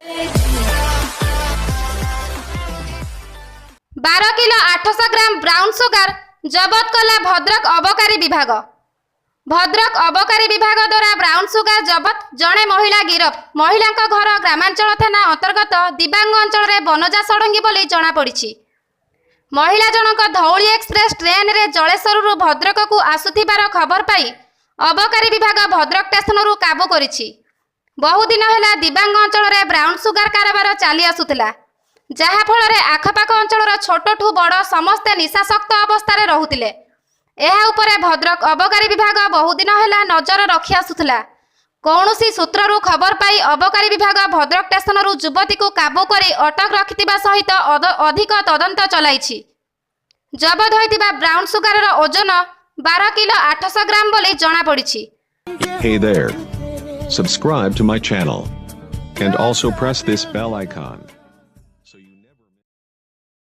12 kilo 800 gram brown sugar जबत कला भद्रक अबकारी विभाग। भद्रक अबकारी विभाग द्वारा ब्राउन सुगार जबत, जड़े महिला गिरफ। महिला घर ग्रामांचल थाना अंतर्गत दिबांग अंचल में बनजा सड़ंगी बोली जनापड़ी। महिला जनक धौली एक्सप्रेस ट्रेन रे जलेश्वर भद्रक को आसुथिबार खबर पाई अबकारी विभाग भद्रक स्टेशन काबू करिछि। बहुदिन है दिबांग अंचल में ब्राउन सुगार कारोबार चली आसुथिला, जहाँफल आखपाख अंचल छोटू बड़ समस्ते निशाशक्त अवस्था रोते। यह उपरे भद्रक अबकारी विभाग बहुदिन है नजर रखी आसुथिला। कौनसी सूत्रु खबर पाई अबकारी विभाग भद्रक स्टेशन युवती को काबू कर अटक रखिथिबा सहित अधिक तदंत चलाइछि। जबत होइतिबा ब्राउन सुगार ओजन 12 किलो 800 ग्राम बोली जनापड़ी। Hey there. Subscribe to my channel and also press this bell icon.